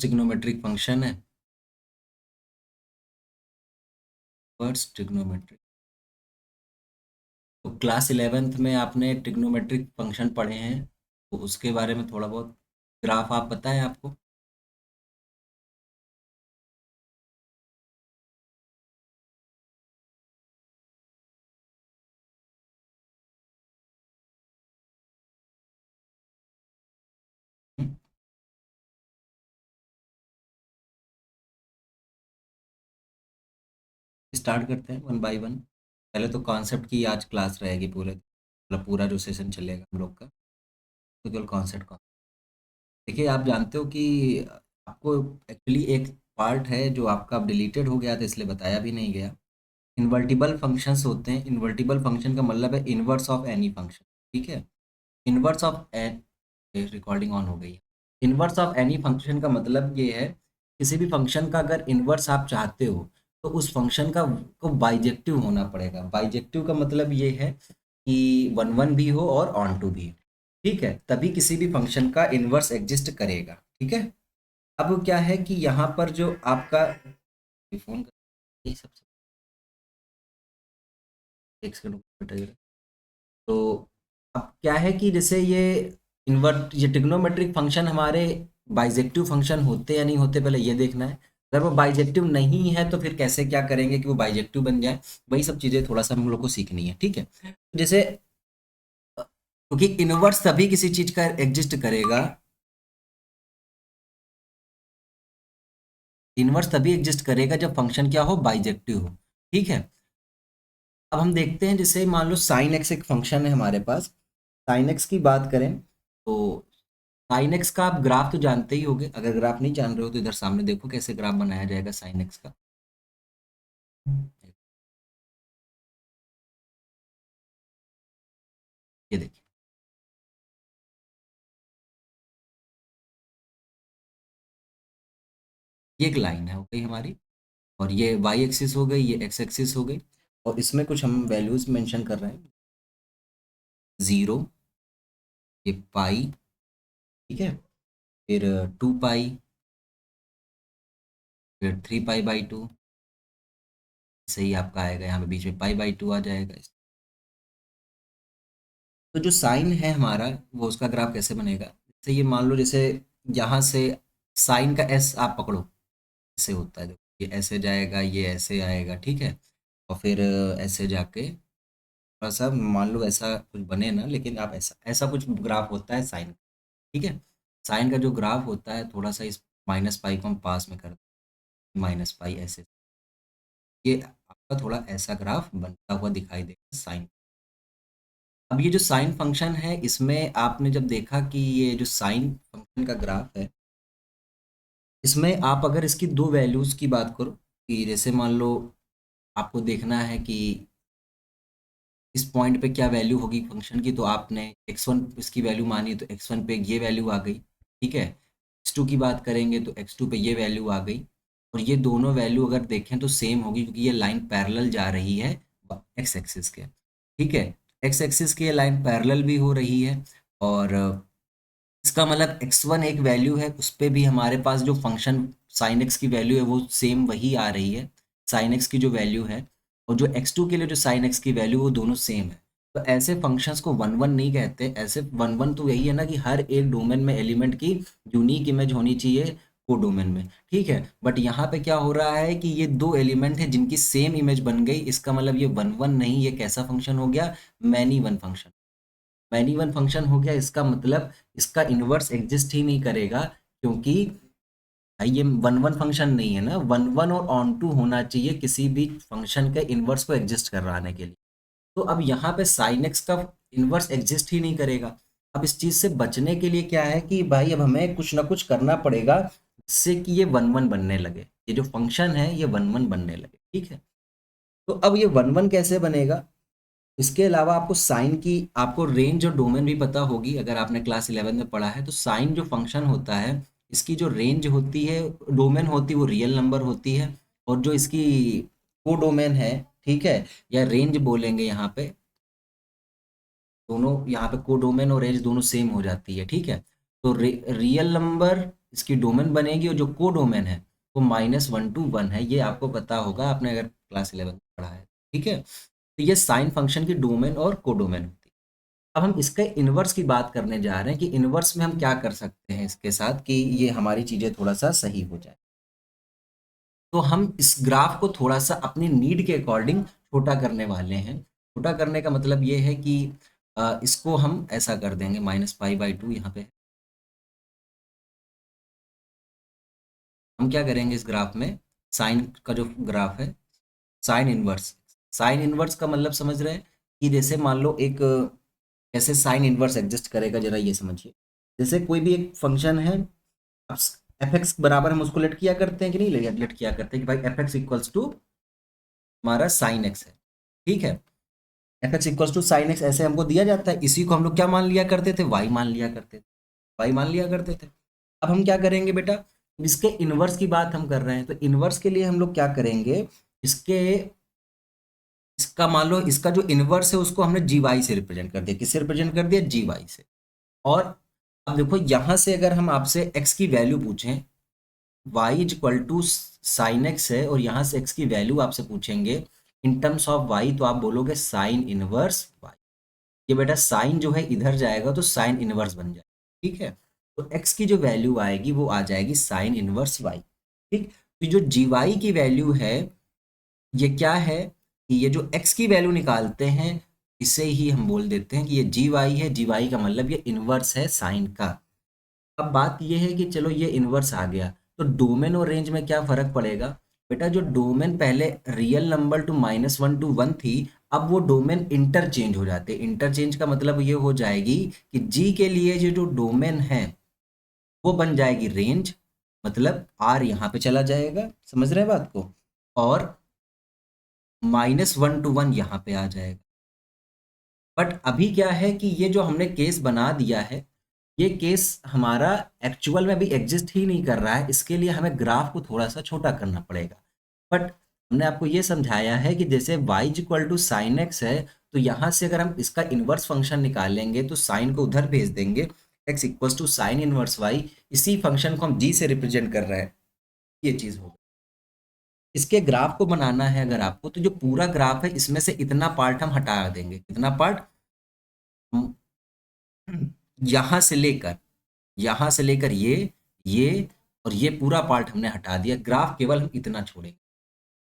Trigonometric function है, inverse trigonometric. तो class 11th में आपने ट्रिग्नोमेट्रिक फंक्शन पढ़े हैं, तो उसके बारे में थोड़ा बहुत ग्राफ आप पता है आपको? स्टार्ट करते हैं वन बाय वन। पहले तो कॉन्सेप्ट की आज क्लास रहेगी, पूरे मतलब पूरा जो सेशन चलेगा हम लोग का, तो केवल कॉन्सेप्ट का। देखिए, आप जानते हो कि आपको एक्चुअली एक पार्ट है जो आपका डिलीटेड हो गया था, इसलिए बताया भी नहीं गया। इन्वर्टिबल फंक्शंस होते हैं। इन्वर्टिबल फंक्शन का मतलब है इनवर्स ऑफ एनी फंक्शन। ठीक है, inverse of n, recording on हो गई है। इनवर्स ऑफ एनी फंक्शन का मतलब ये है, किसी भी फंक्शन का अगर इनवर्स आप चाहते हो तो उस फंक्शन का को बाइजेक्टिव होना पड़ेगा। बाइजेक्टिव का मतलब ये है कि वन वन भी हो और ऑन टू भी हो। ठीक है, तभी किसी भी फंक्शन का इनवर्स एग्जिस्ट करेगा। ठीक है, अब क्या है कि यहाँ पर जो आपका फोन कर, ये सबसे एक सेकंड, तो अब क्या है कि जैसे ये ट्रिग्नोमेट्रिक फंक्शन हमारे बाइजेक्टिव फंक्शन होते या नहीं होते, पहले ये देखना है। अगर वो बाइजेक्टिव नहीं है तो फिर कैसे क्या करेंगे कि वो बाइजेक्टिव बन जाए, वही सब चीज़ें थोड़ा सा हम लोग को सीखनी है। ठीक है, जैसे क्योंकि इनवर्स तभी किसी चीज का एग्जिस्ट करेगा, इनवर्स तभी एग्जिस्ट करेगा जब फंक्शन क्या हो, बाइजेक्टिव हो। ठीक है, अब हम देखते हैं, जैसे मान लो साइन एक्स एक फंक्शन है हमारे पास। साइन एक्स की बात करें तो साइन एक्स का आप ग्राफ तो जानते ही होंगे। अगर ग्राफ नहीं जान रहे हो तो इधर सामने देखो कैसे ग्राफ बनाया जाएगा साइन एक्स का। ये देखिए, ये एक लाइन है हो गई हमारी, और ये वाई एक्सिस हो गई, ये एक्स एक्सिस हो गई, और इसमें कुछ हम वैल्यूज मेंशन कर रहे हैं। जीरो, ये पाई, ठीक है, फिर 2 पाई, फिर 3 पाई/2। सही आपका आएगा, यहाँ पे बीच में पाई/2 आ जाएगा। तो जो साइन है हमारा, वो उसका ग्राफ कैसे बनेगा, जैसे ये मान लो, जैसे यहाँ से साइन का एस आप पकड़ो, ऐसे होता है, देखो ये ऐसे जाएगा, ये ऐसे आएगा। ठीक है, और फिर ऐसे जाके थोड़ा सा मान लो ऐसा कुछ बने ना, लेकिन आप ऐसा ऐसा कुछ ग्राफ होता है साइन। ठीक है, साइन का जो ग्राफ होता है, थोड़ा सा इस माइनस पाई को हम पास में कर, माइनस पाई ऐसे, ये आपका थोड़ा ऐसा ग्राफ बनता हुआ दिखाई देगा साइन। अब ये जो साइन फंक्शन है, इसमें आपने जब देखा कि ये जो साइन फंक्शन का ग्राफ है, इसमें आप अगर इसकी दो वैल्यूज़ की बात करो, कि जैसे मान लो आपको देखना है कि इस पॉइंट पे क्या वैल्यू होगी फंक्शन की, तो आपने x1 इसकी वैल्यू मानी, तो x1 पे ये वैल्यू आ गई। ठीक है, x2 की बात करेंगे तो x2 पे ये वैल्यू आ गई, और ये दोनों वैल्यू अगर देखें तो सेम होगी, क्योंकि ये लाइन पैरेलल जा रही है एक्स एक्सिस के। ठीक है, एक्स एक्सिस की ये लाइन पैरेलल भी हो रही है, और इसका मतलब x1 एक वैल्यू है, उस पे भी हमारे पास जो फंक्शन साइन एक्स की वैल्यू है वो सेम वही आ रही है, साइन एक्स की जो वैल्यू है, और जो x2 के लिए जो साइन एक्स की वैल्यू, वो दोनों सेम है। तो ऐसे फंक्शंस को वन वन नहीं कहते। ऐसे वन वन तो यही है ना कि हर एक डोमेन में एलिमेंट की यूनिक इमेज होनी चाहिए को डोमेन में। ठीक है, बट यहाँ पे क्या हो रहा है कि ये दो एलिमेंट है जिनकी सेम इमेज बन गई, इसका मतलब ये वन वन नहीं, ये कैसा फंक्शन हो गया, many one function. Many one function हो गया, इसका मतलब इसका इनवर्स एग्जिस्ट ही नहीं करेगा, क्योंकि भाई ये वन वन फंक्शन नहीं है ना। वन वन और ऑन टू होना चाहिए किसी भी फंक्शन के इनवर्स को एग्जिस्ट कराने के लिए। तो अब यहाँ पे साइन एक्स का इनवर्स एग्जिस्ट ही नहीं करेगा। अब इस चीज से बचने के लिए क्या है कि भाई अब हमें कुछ ना कुछ करना पड़ेगा जिससे कि ये वन वन बनने लगे, ये जो फंक्शन है ये वन वन बनने लगे। ठीक है, तो अब ये वन वन कैसे बनेगा, इसके अलावा आपको साइन की आपको रेंज और डोमेन भी पता होगी, अगर आपने क्लास 11 में पढ़ा है। तो साइन जो फंक्शन होता है, इसकी जो रेंज होती है, डोमेन होती है, वो रियल नंबर होती है, और जो इसकी को डोमेन है, ठीक है, या रेंज बोलेंगे यहाँ पे, दोनों यहाँ पे को डोमेन और रेंज दोनों सेम हो जाती है। ठीक है, तो रियल नंबर इसकी डोमेन बनेगी और जो को डोमेन है वो -1 to 1 है। ये आपको पता होगा, आपने अगर क्लास 11 पढ़ा है। ठीक है, तो ये साइन फंक्शन की डोमेन और को डोमेन होती है। अब हम इसके इन्वर्स की बात करने जा रहे हैं कि इन्वर्स में हम क्या कर सकते हैं इसके साथ कि ये हमारी चीज़ें थोड़ा सा सही हो जाए। तो हम इस ग्राफ को थोड़ा सा अपनी नीड के अकॉर्डिंग छोटा करने वाले हैं। छोटा करने का मतलब ये है कि इसको हम ऐसा कर देंगे -π/2 यहाँ पे। हम क्या करेंगे इस ग्राफ में, साइन का जो ग्राफ है, साइन इनवर्स। साइन इनवर्स का मतलब समझ रहे हैं कि जैसे मान लो एक कैसे साइन इनवर्स एग्जिस्ट करेगा, जरा ये समझिए। जैसे कोई भी एक फंक्शन है, एफ एक्स बराबर हम उसको लेट किया करते हैं कि नहीं, लेट किया करते हैं कि भाई एफ एक्स इक्वल्स टू हमारा साइन एक्स है। ठीक है, f x equals to sine x ऐसे हमको दिया जाता है। इसी को हम लोग क्या मान लिया करते थे, वाई मान लिया करते थे, वाई मान लिया करते थे। अब हम क्या करेंगे बेटा, इसके इनवर्स की बात हम कर रहे हैं, तो इनवर्स के लिए हम लोग क्या करेंगे, इसके इसका मान लो इसका जो इनवर्स है उसको हमने जी वाई से रिप्रेजेंट कर दिया। किससे रिप्रेजेंट कर दिया, जी वाई से। और अब देखो यहां से अगर हम आपसे एक्स की वैल्यू पूछें, y is equal to sine x है, और यहां से एक्स की वैल्यू आपसे पूछेंगे इन टर्म्स ऑफ वाई, तो आप बोलोगे साइन इनवर्स वाई। ये बेटा साइन जो है इधर जाएगा तो साइन इनवर्स बन जाएगा। ठीक है, तो एक्स की जो वैल्यू आएगी वो आ जाएगी साइन इनवर्स वाई। ठीक, तो जो जी वाई की वैल्यू है ये क्या है कि ये जो एक्स की वैल्यू निकालते हैं इसे ही हम बोल देते हैं कि ये जी वाई है। जी वाई का मतलब ये इनवर्स है साइन का। अब बात ये है कि चलो ये इनवर्स आ गया, तो डोमेन और रेंज में क्या फर्क पड़ेगा बेटा। जो डोमेन पहले रियल नंबर टू -1 to 1 थी, अब वो डोमेन इंटरचेंज हो जाते। इंटरचेंज का मतलब ये हो जाएगी कि जी के लिए ये जो डोमेन है वो बन जाएगी रेंज, मतलब आर यहाँ पे चला जाएगा, समझ रहे हैं बात को, और -1 to 1 यहाँ पे आ जाएगा। बट अभी क्या है कि ये जो हमने केस बना दिया है, ये केस हमारा एक्चुअल में भी एग्जिस्ट ही नहीं कर रहा है। इसके लिए हमें ग्राफ को थोड़ा सा छोटा करना पड़ेगा। बट हमने आपको ये समझाया है कि जैसे y equal to sine x है, तो यहाँ से अगर हम इसका इन्वर्स फंक्शन निकालेंगे तो साइन को उधर भेज देंगे, x equal to sine inverse y. इसी फंक्शन को हम g से रिप्रेजेंट कर रहे हैं, ये चीज़ होगी। इसके ग्राफ को बनाना है अगर आपको, तो जो पूरा ग्राफ है इसमें से इतना पार्ट हम हटा देंगे। कितना पार्ट, यहां से लेकर यहां से लेकर ये और ये पूरा पार्ट हमने हटा दिया। ग्राफ केवल हम इतना छोड़ेंगे,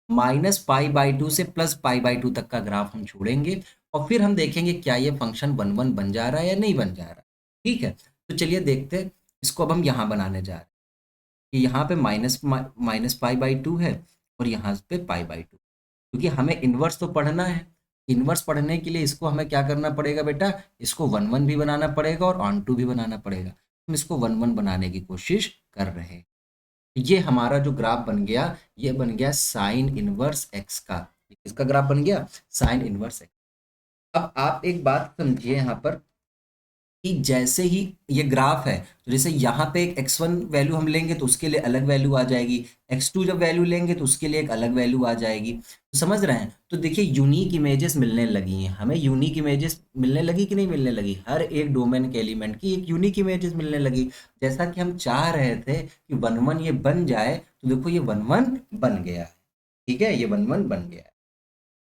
-π/2 से +π/2 तक का ग्राफ हम छोड़ेंगे, और फिर हम देखेंगे क्या ये फंक्शन 1 1 बन जा रहा है या नहीं बन जा रहा। ठीक है, तो चलिए देखते हैं। इसको अब हम यहाँ बनाने जा रहे हैं कि यहाँ पे -π/2 है और यहाँ पे π/2, क्योंकि हमें इन्वर्स तो पढ़ना है। इन्वर्स पढ़ने के लिए इसको हमें क्या करना पड़ेगा बेटा, इसको 1 1 भी बनाना पड़ेगा और ऑन टू भी बनाना पड़ेगा। हम इसको 1 1 बनाने की कोशिश कर रहे हैं। ये हमारा जो ग्राफ बन गया, ये बन गया साइन इनवर्स एक्स का। इसका ग्राफ बन गया साइन इनवर्स एक्स। अब आप एक बात समझिए यहाँ पर कि जैसे ही ये ग्राफ है, तो जैसे यहाँ पे एक x1 वैल्यू हम लेंगे तो उसके लिए अलग वैल्यू आ जाएगी, x2 जब वैल्यू लेंगे तो उसके लिए एक अलग वैल्यू आ जाएगी। तो समझ रहे हैं, तो देखिए यूनिक इमेजेस मिलने लगी हैं हमें। यूनिक इमेजेस मिलने लगी कि नहीं मिलने लगी, हर एक डोमेन के एलिमेंट की एक यूनिक इमेजेस मिलने लगी। जैसा कि हम चाह रहे थे कि 1 1 ये बन जाए, तो देखो ये 1 1 बन गया है। ठीक है, ये 1 1 बन गया है।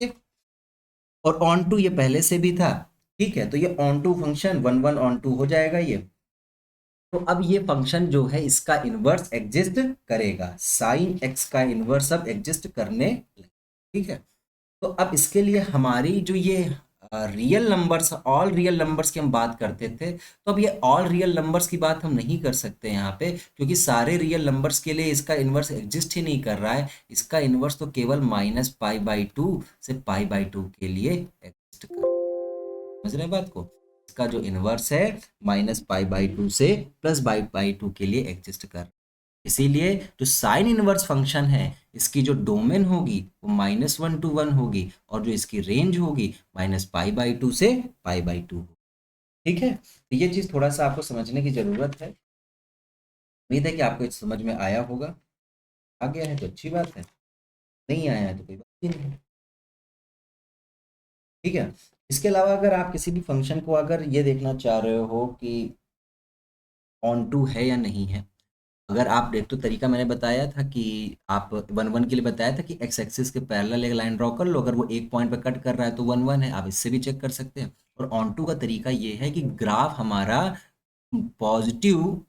ठीक? और ऑन टू ये पहले से भी था। ठीक है, तो ये onto function 1 1 onto हो जाएगा ये। तो अब ये फंक्शन जो है इसका इन्वर्स एग्जिस्ट करेगा, साइन एक्स का इन्वर्स अब एग्जिस्ट करने लगे। ठीक है, तो अब इसके लिए हमारी जो ये real numbers, all real numbers की हम बात करते थे, तो अब ये ऑल रियल नंबर्स की बात हम नहीं कर सकते यहाँ पे, क्योंकि सारे रियल नंबर्स के लिए इसका इन्वर्स एग्जिस्ट ही नहीं कर रहा है। इसका इन्वर्स तो केवल -π/2 से π/2 के लिए एग्जिस्ट कर, समझ रहे हैं बात को। इसका जो इनवर्स है -π/2 से +π/2 के लिए एग्जिस्ट कर। इसीलिए जो साइन इनवर्स फंक्शन है इसकी जो डोमेन होगी वो -1 to 1 होगी, और जो इसकी रेंज होगी -π/2 से π/2 होगी। ठीक है, तो ये चीज थोड़ा सा आपको समझने की जरूरत है। उम्मीद है कि आपको समझ में आया होगा। आ गया है तो अच्छी बात है, नहीं आया है तो कोई बात ही नहीं है। ठीक है, इसके अलावा अगर आप किसी भी फंक्शन को अगर ये देखना चाह रहे हो कि ऑन टू है या नहीं है। अगर आप एक तो तरीका मैंने बताया था कि आप वन वन के लिए बताया था कि एक्स एक्सिस के पैरेलल एक लाइन ड्रॉ कर लो, अगर वो एक पॉइंट पे कट कर रहा है तो वन वन है, आप इससे भी चेक कर सकते हैं। और ऑन टू का तरीका ये है कि ग्राफ हमारा पॉजिटिव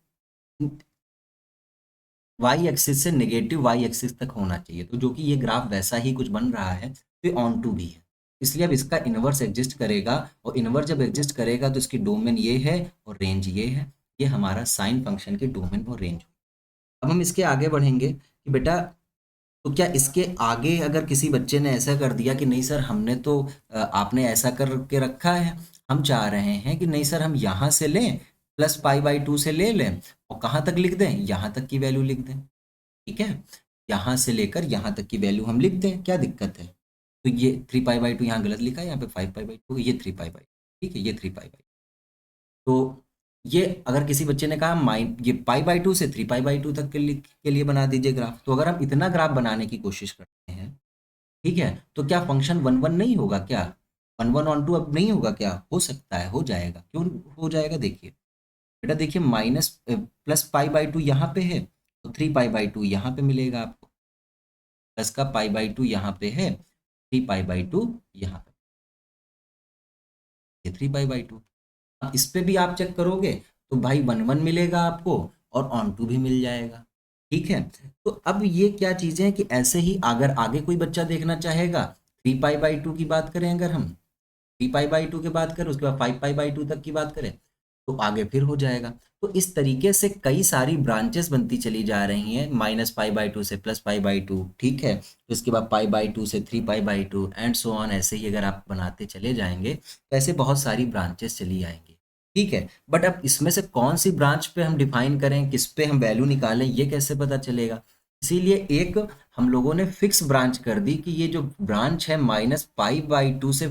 वाई एक्सिस से नेगेटिव वाई एक्सिस तक होना चाहिए, तो जो कि ये ग्राफ वैसा ही कुछ बन रहा है, तो ये ऑन टू भी है। इसलिए अब इसका इन्वर्स एग्जिस्ट करेगा, और इन्वर्स जब एग्जिस्ट करेगा तो इसकी डोमेन ये है और रेंज ये है। ये हमारा साइन फंक्शन की डोमेन और रेंज। अब हम इसके आगे बढ़ेंगे कि बेटा, तो क्या इसके आगे अगर किसी बच्चे ने ऐसा कर दिया कि नहीं सर हमने तो आपने ऐसा करके रखा है, हम चाह रहे हैं कि नहीं सर हम यहाँ से लें, प्लस पाई बाई टू से ले लें, और कहाँ तक लिख दें, यहाँ तक की वैल्यू लिख दें, ठीक है, यहाँ से लेकर यहाँ तक की वैल्यू हम लिख दें, क्या दिक्कत है। तो ये 3 पाई बाई 2 यहाँ गलत लिखा है, यहाँ पे 5 पाई बाई 2, ये 3 पाई बाई, ठीक है, ये 3 पाई बाई। तो ये अगर किसी बच्चे ने कहा माइन ये पाई बाई 2 से 3 पाई बाई 2 तक के लिए बना दीजिए ग्राफ, तो अगर हम इतना ग्राफ बनाने की कोशिश करते हैं, ठीक है, तो क्या फंक्शन वन वन नहीं होगा क्या, वन वन ऑन टू अब नहीं होगा क्या, हो सकता है, हो जाएगा, क्यों हो जाएगा, देखिए बेटा, देखिए माइनस प्लस पाई बाई 2 यहाँ पे है, तो 3 पाई बाई 2 यहाँ पे मिलेगा आपको, प्लस का पाई बाई 2 यहाँ पे है, 3 पाई बाई 2 यहाँ पे, ये 3 पाई बाई 2। अब इस पे भी आप चेक करोगे तो भाई वन वन मिलेगा आपको, और ऑन टू भी मिल जाएगा, ठीक है। तो अब ये क्या चीजें हैं कि ऐसे ही अगर आगे कोई बच्चा देखना चाहेगा, 3 पाई बाई 2 की बात करें, अगर हम 3 पाई बाई 2 की बात करें, उसके बाद 5 पाई बाई 2 तक की बात करें, तो आगे फिर हो जाएगा। तो इस तरीके से कई सारी ब्रांचेस बनती चली जा रही हैं, -पाई बाई 2 से +पाई बाई 2, ठीक है, तो इसके बाद पाई बाई 2 से 3 pi by 2 and so on, ऐसे ही अगर आप बनाते चले जाएंगे तो ऐसे बहुत सारी ब्रांचेस चली आएंगी, ठीक है। बट अब इसमें से कौन सी ब्रांच पे हम डिफाइन करें, किस पे हम वैल्यू निकालें, ये कैसे पता चलेगा। इसीलिए एक हम लोगों ने फिक्स ब्रांच कर दी कि ये जो ब्रांच है -पाई बाई 2 से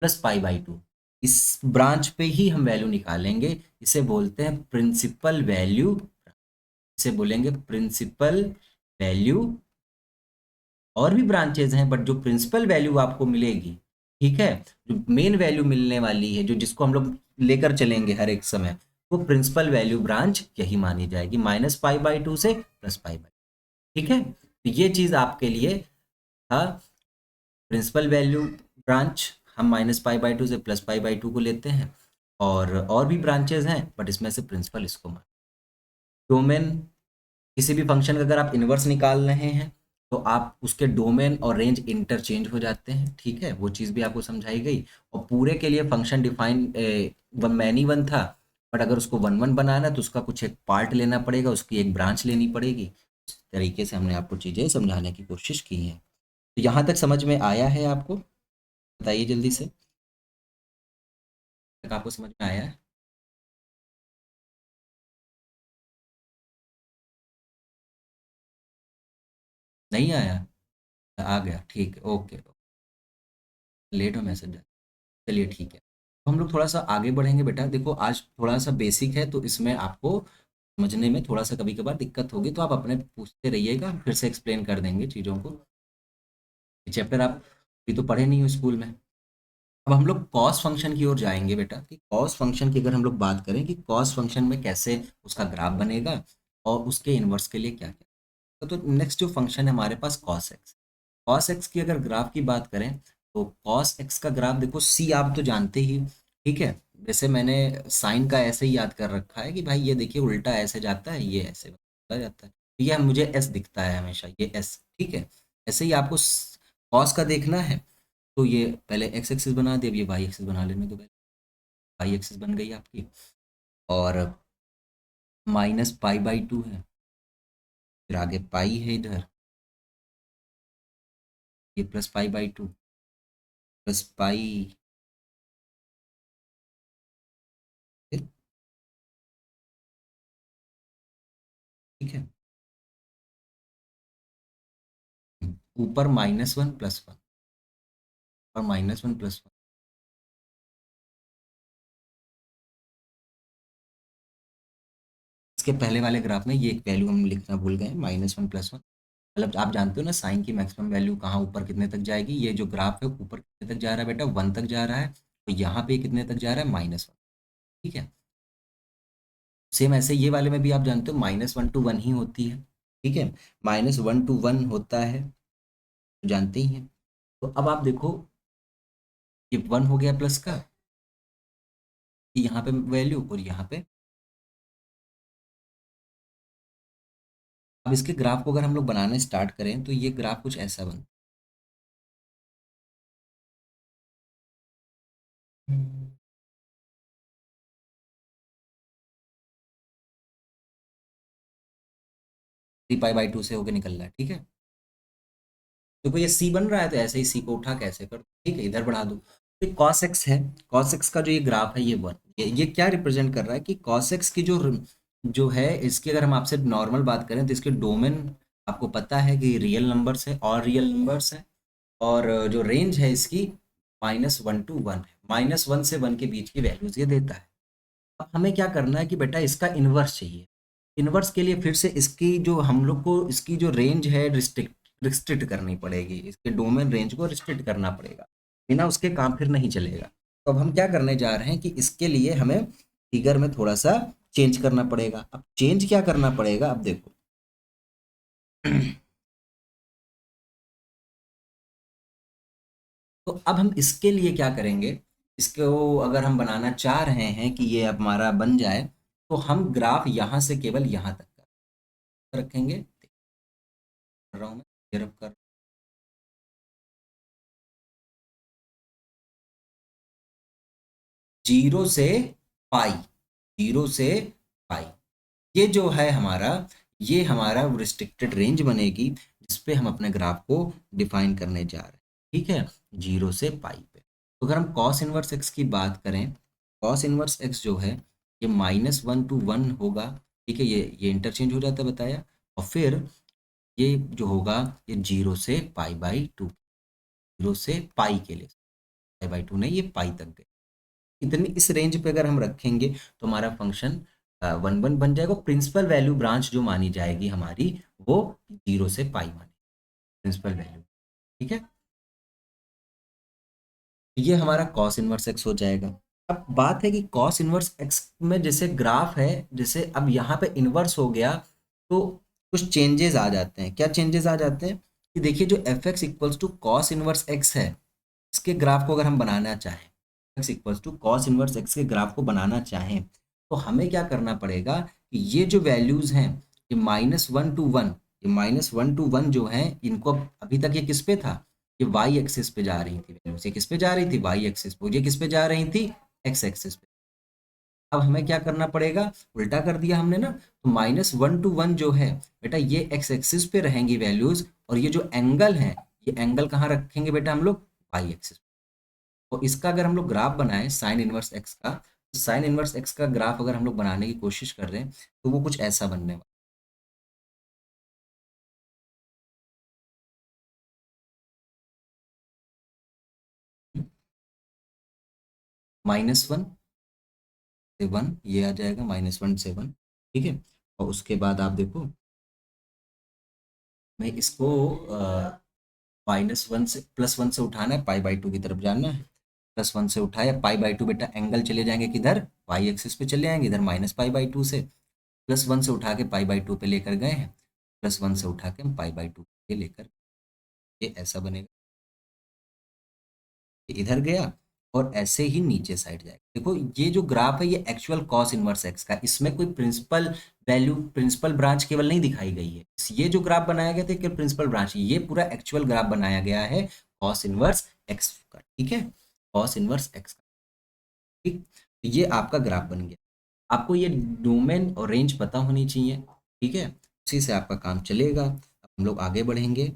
+पाई बाई 2, इस ब्रांच पे ही हम वैल्यू निकालेंगे। इसे बोलते हैं प्रिंसिपल वैल्यू, इसे बोलेंगे प्रिंसिपल वैल्यू। और भी ब्रांचेज हैं, बट जो प्रिंसिपल वैल्यू आपको मिलेगी, ठीक है, जो मेन वैल्यू मिलने वाली है, जो जिसको हम लोग लेकर चलेंगे हर एक समय, वो प्रिंसिपल वैल्यू ब्रांच यही मानी जाएगी, -पाई बाई 2 से +पाई बाई, ठीक है। तो ये चीज आपके लिए था, प्रिंसिपल वैल्यू ब्रांच हम -पाई बाई 2 से +पाई बाई 2 को लेते हैं, और भी ब्रांचेज हैं, बट इसमें से प्रिंसिपल इसको मान। डोमेन, किसी भी फंक्शन का अगर आप इन्वर्स निकाल रहे हैं तो आप उसके डोमेन और रेंज इंटरचेंज हो जाते हैं, ठीक है, वो चीज़ भी आपको समझाई गई। और पूरे के लिए function define one many one था, बट अगर उसको वन वन बनाना है तो उसका कुछ एक पार्ट लेना पड़ेगा, उसकी एक ब्रांच लेनी पड़ेगी। इस तरीके से हमने आपको चीज़ें समझाने की कोशिश की है। तो यहाँ तक समझ में आया है आपको, बताइए जल्दी से, तक आपको समझ में आया है। नहीं आया, आ गया, ठीक है, ओके, लेट हो मैसेज, चलिए ठीक है। तो हम लोग थोड़ा सा आगे बढ़ेंगे बेटा, देखो आज थोड़ा सा बेसिक है, तो इसमें आपको समझने में थोड़ा सा कभी कभार दिक्कत होगी, तो आप अपने पूछते रहिएगा, फिर से एक्सप्लेन कर देंगे चीज़ों को। चैप्टर आप अभी तो पढ़े नहीं हो स्कूल में। अब हम लोग कॉस फंक्शन की ओर जाएंगे बेटा, कि कॉस फंक्शन की अगर हम लोग बात करें कि कॉस फंक्शन में कैसे उसका ग्राफ बनेगा, और उसके इन्वर्स के लिए क्या क्या, तो नेक्स्ट जो फंक्शन है हमारे पास कॉस एक्स। कॉस एक्स की अगर ग्राफ की बात करें, तो कॉस एक्स का ग्राफ देखो, सी आप तो जानते ही, ठीक है, जैसे मैंने साइन का ऐसे ही याद कर रखा है कि भाई ये देखिए उल्टा ऐसे जाता है, ये ऐसे चला जाता है, तो ये मुझे एस दिखता है हमेशा, ये एस, ठीक है। ऐसे ही आपको कॉस का देखना है, तो ये पहले एक्स एक्सिस बना दे, अब ये वाई एक्सिस बना लेने दो, वाई एक्सिस बन गई आपकी, और -पाई बाई 2 है, फिर आगे पाई है इधर, ये +पाई बाई 2 +पाई, ठीक है, ऊपर -1 +1 और -1 +1। इसके पहले वाले ग्राफ में ये एक वैल्यू हम लिखना भूल गए, -1 +1, मतलब आप जानते हो ना साइन की मैक्सिमम वैल्यू कहाँ ऊपर कितने तक जाएगी, ये जो ग्राफ है ऊपर कितने तक जा रहा है बेटा, 1 तक जा रहा है, तो यहाँ पे कितने तक जा रहा है, -1, ठीक है। सेम ऐसे ये वाले में भी आप जानते हो -1 to 1 ही होती है, ठीक है, -1 to 1 होता है, जानते ही हैं। तो अब आप देखो, ये 1 हो गया प्लस का, यहाँ पे वैल्यू और यहाँ पे। अब इसके ग्राफ को अगर हम लोग बनाना स्टार्ट करें तो ये ग्राफ कुछ ऐसा बनता है। 3 पाई/2 से होके निकल रहा है, ठीक है। देखो ये सी बन रहा है, तो ऐसे ही सी को उठा कैसे कर, ठीक है, इधर बढ़ा दो, तो कॉस एक्स है। कॉस एक्स का जो ये ग्राफ है, ये वन, ये क्या रिप्रेजेंट कर रहा है कि कॉस एक्स की जो जो है, इसकी अगर हम आपसे नॉर्मल बात करें तो इसके डोमेन आपको पता है कि रियल नंबर्स है और रियल नंबर्स है, और जो रेंज है इसकी -1 to 1 है, -1 से 1 के बीच की वैल्यूज ये देता है। अब हमें क्या करना है कि बेटा इसका इन्वर्स चाहिए। इन्वर्स के लिए फिर से इसकी जो हम लोग को इसकी जो रेंज है रिस्ट्रिक्ट करनी पड़ेगी, इसके डोमेन रेंज को रिस्ट्रिक्ट करना पड़ेगा, बिना उसके काम फिर नहीं चलेगा। तो अब हम क्या करने जा रहे हैं कि इसके लिए हमें फिगर में थोड़ा सा चेंज करना पड़ेगा। अब चेंज क्या करना पड़ेगा, अब देखो तो अब हम इसके लिए क्या करेंगे, इसको अगर हम बनाना चाह रहे हैं कि ये अब हमारा बन जाए, तो हम ग्राफ यहाँ से केवल यहाँ तक का रखेंगे। कर रहा हूँ मैं, ये रब कर 0 से पाई, 0 से पाई, ये जो है हमारा, ये हमारा रिस्ट्रिक्टेड रेंज बनेगी जिस पे हम अपने ग्राफ को डिफाइन करने जा रहे हैं, ठीक है, 0 से पाई पे। तो अगर हम कॉस इनवर्स एक्स की बात करें, कॉस इनवर्स एक्स जो है ये -1 to 1 होगा, ठीक है, ये इंटरचेंज हो जाता है बताया, और फिर ये जो होगा ये 0 से पाई/2, 0 से पाई के लिए, पाई/2 नहीं, ये पाई तक गए, इतनी इस रेंज पे अगर हम रखेंगे तो हमारा फंक्शन 1 1 बन जाएगा। प्रिंसिपल वैल्यू ब्रांच जो मानी जाएगी हमारी, वो 0 से पाई मानी प्रिंसिपल वैल्यू, ठीक है। तो ये हमारा कॉस इनवर्स एक्स हो जाएगा। अब बात है कि कॉस इनवर्स एक्स में जैसे ग्राफ है, जैसे अब यहाँ पे इनवर्स हो गया, तो कुछ चेंजेस आ जाते हैं। क्या चेंजेस आ जाते हैं कि देखिए, जो f x equals to cos inverse x है, इसके ग्राफ को अगर हम बनाना चाहें, x equals to cos inverse x के ग्राफ को बनाना चाहें, तो हमें क्या करना पड़ेगा कि ये जो वैल्यूज हैं, ये -1 to 1, ये -1 to 1 जो है, इनको अभी तक ये किस पे था, ये वाई एक्सिस पे जा रही थी वैल्यूज, ये किस पे जा रही थी, वाई एक्सिस पे, ये किस पे जा रही थी, एक्स एक्सिस पे। अब हमें क्या करना पड़ेगा, उल्टा कर दिया हमने ना, तो -1 to 1 जो है बेटा, ये एक्स एक्सिस पे रहेंगी वैल्यूज, और ये जो एंगल है, ये एंगल कहाँ रखेंगे बेटा हम लोग, वाई एक्सिस। तो इसका अगर हम लोग ग्राफ बनाएं साइन इनवर्स एक्स का, तो साइन इनवर्स एक्स का ग्राफ अगर हम लोग बनाने की कोशिश कर रहे हैं, तो वो कुछ ऐसा बनने वाला है। -1 से 1 ये आ जाएगा, -1 से 1, ठीक है। और उसके बाद आप देखो, मैं इसको +1 से उठाना है, पाई/2 की तरफ जाना है। +1 से उठाया, पाई/2 बेटा एंगल चले जाएंगे किधर, वाई एक्सिस पे चले जाएंगे, इधर -पाई/2 से। +1 से उठा के पाई/2 पे लेकर गए हैं, +1 से उठा के हम पाई/2 पे लेकर, ये ऐसा बनेगा, ये इधर गया, और ऐसे ही नीचे साइड जाएगा। देखो ये जो ग्राफ है, ये एक्चुअल कॉस इनवर्स एक्स का, इसमें कोई प्रिंसिपल वैल्यू, प्रिंसिपल ब्रांच केवल नहीं दिखाई गई है, ये जो ग्राफ बनाया गया था केवल प्रिंसिपल ब्रांच, ये पूरा एक्चुअल ग्राफ बनाया गया है कॉस इनवर्स एक्स का, ठीक है, कॉस इनवर्स एक्स का, ठीक। तो ये आपका ग्राफ बन गया। आपको ये डोमेन और रेंज पता होनी चाहिए, ठीक है, उसी से आपका काम चलेगा। अब हम लोग आगे बढ़ेंगे,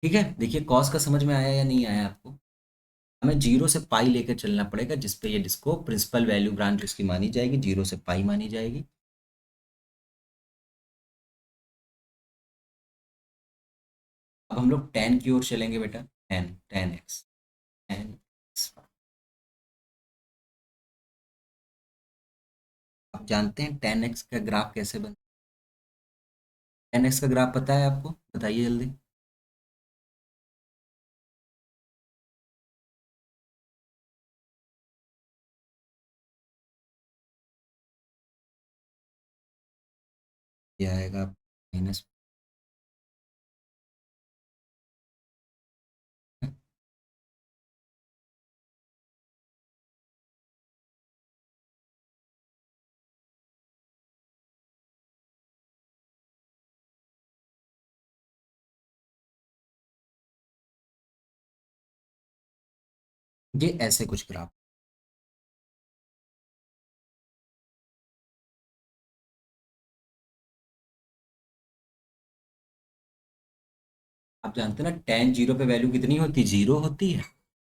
ठीक है। देखिए कॉस का समझ में आया या नहीं आया आपको। हमें 0 से पाई लेकर चलना पड़ेगा, जिसपे ये जिसको प्रिंसिपल वैल्यू ब्रांच इसकी मानी जाएगी, 0 से पाई मानी जाएगी। अब हम लोग टेन की ओर चलेंगे बेटा, ten, ten x, ten x. आप जानते हैं टेन एक्स का ग्राफ कैसे बनता है, टेन एक्स का ग्राफ पता है आपको, बताइए जल्दी। ये आएगा माइनस। ये ऐसे कुछ ग्राफ। आप जानते हैं ना टेन जीरो पे वैल्यू कितनी होती है, जीरो होती है।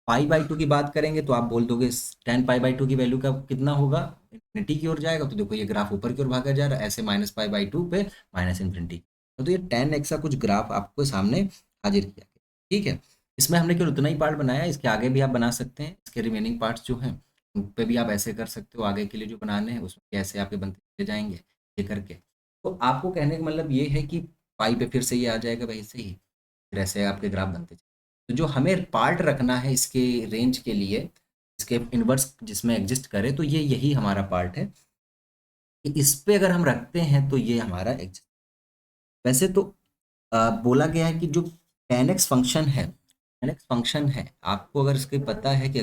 पाई बाई टू की बात करेंगे तो आप बोल दोगे टेन पाई बाई टू की वैल्यू का कितना होगा, इन्फिनिटी की ओर जाएगा। तो देखो ये ग्राफ ऊपर की ओर भागा जा रहा है, ऐसे माइनस पाई बाई टू पे माइनस इन्फिनिटी। तो ये टेन एक्स का कुछ ग्राफ आपको सामने हाजिर किया गया। ठीक है, इसमें हमने केवल उतना ही पार्ट बनाया, इसके आगे भी आप बना सकते हैं। इसके रिमेनिंग पार्ट्स जो हैं उन पे भी आप ऐसे कर सकते हो, आगे के लिए जो बनाने हैं उसमें कैसे आपके बनते चले जाएंगे ये करके। तो आपको कहने का मतलब ये है कि पाई पे फिर से ये आ जाएगा वैसे ही, फिर ऐसे आपके ग्राफ बनते। तो जो हमें पार्ट रखना है इसके रेंज के लिए, इसके इन्वर्स जिसमें एग्जिस्ट करे, तो ये यही हमारा पार्ट है कि इस पे अगर हम रखते हैं तो ये हमारा एग्जिस्ट। वैसे तो बोला गया है कि जो tan x फंक्शन है, tan x फंक्शन है, आपको अगर इसके पता है कि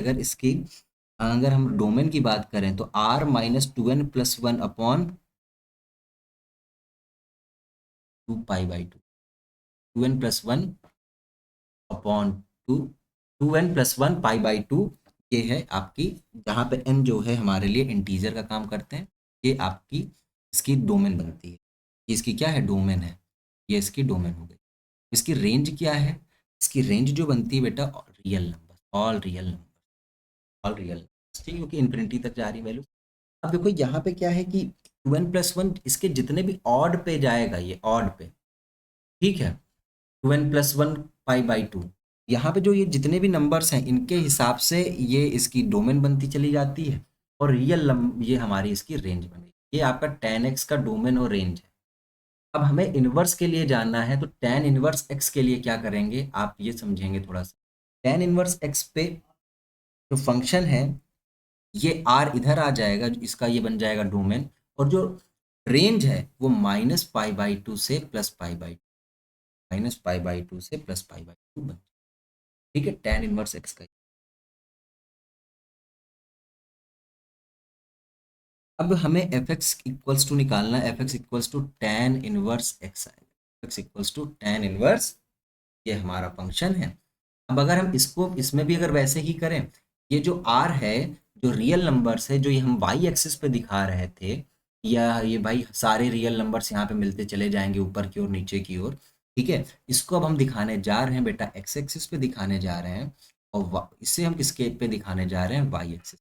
अगर हम डोमेन की बात करें तो r minus two n plus one upon two pi by two, two n plus one upon two, two n plus one pi by two. ये है आपकी, जहाँ पे n जो है हमारे लिए इंटीजर का काम करते हैं, ये आपकी इसकी डोमेन बनती है। ये इसकी क्या है, डोमेन है। ये इसकी डोमेन हो गई। इसकी रेंज क्या है, इसकी रेंज जो बनती है बेटा real number, all real number, all real number, ठीक है, क्योंकि इन्फिनिटी तक जा रही वैल्यू। अब देखो यहाँ पे क्या है कि टू एन प्लस वन इसके जितने भी ऑड पे जाएगा, ये ऑड पे, ठीक है, two n plus one pi by two, यहाँ पे जो ये जितने भी नंबर्स हैं इनके हिसाब से ये इसकी डोमेन बनती चली जाती है। और ये हमारी इसकी रेंज बनेगी। ये आपका टेन एक्स का डोमेन और रेंज है। अब हमें इन्वर्स के लिए जानना है, तो टेन इन्वर्स एक्स के लिए क्या करेंगे आप ये समझेंगे थोड़ा सा। टेन इन्वर्स एक्स पे जो फंक्शन है, ये आर इधर आ जाएगा, इसका ये बन जाएगा डोमेन। और जो रेंज है वो माइनस पाई बाई टू से plus pi by, minus pi by to से प्लस पाई बाई टू बन। ठीक है, टेन इनवर्स एक्स का। अब हमें एफ एक्स इक्वल्स टू निकालना है, f x equals to ten inverse x आएगा, f x equals to ten inverse, ये हमारा फंक्शन है। अब अगर हम इसको इसमें भी अगर वैसे ही करें, ये जो आर है, जो रियल नंबर्स है, जो ये हम वाई एक्सिस पे दिखा रहे थे, या ये भाई सारे रियल नंबर्स यहाँ पे मिलते चले जाएंगे ऊपर की ओर नीचे की ओर। ठीक है, इसको अब हम दिखाने जा रहे हैं बेटा एक्स एक्सिस पे दिखाने जा रहे हैं, और इसे हम किसके पे दिखाने जा रहे हैं, वाई एक्सिस।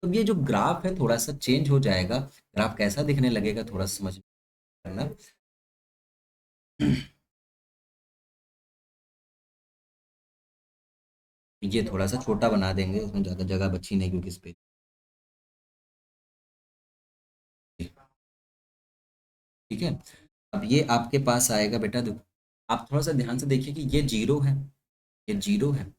तो ये जो ग्राफ है थोड़ा सा चेंज हो जाएगा, ग्राफ कैसा दिखने लगेगा थोड़ा समझ करना। ये थोड़ा सा छोटा बना देंगे, उसमें ज़्यादा जगह बची नहीं क्योंकि इस पे। ठीक है, अब ये आपके पास आएगा बेटा, देखो आप थोड़ा सा ध्यान से देखिए कि ये जीरो है, ये जीरो है,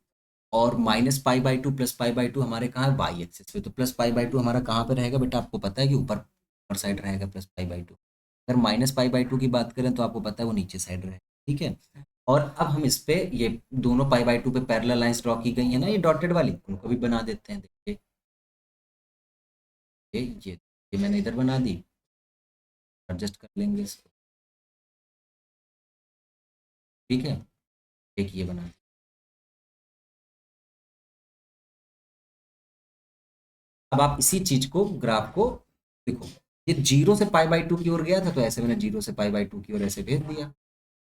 और minus pi by two plus pi by to हमारे कहाँ है, वाई एक्सिस पे। तो प्लस पाई बाई टू हमारा कहाँ पे रहेगा बेटा, आपको पता है कि ऊपर ऊपर साइड रहेगा प्लस पाई बाई टू। अगर माइनस पाई बाई टू की बात करें तो आपको पता है वो नीचे साइड रहेगा। ठीक है, और अब हम इस पे ये दोनों पाई बाई टू पे पैरेलल लाइंस ड्रॉ की गई है ना, ये डॉटेड वाली, उनको भी बना देते हैं। देखिए ये मैंने इधर बना दी, एडजस्ट कर लेंगे इसको। ठीक है, एक ये बना दी। अब आप इसी चीज को ग्राफ को देखो, ये जीरो से पाई बाई टू की ओर गया था, तो ऐसे मैंने जीरो से पाई बाई टू की ओर ऐसे भेज दिया,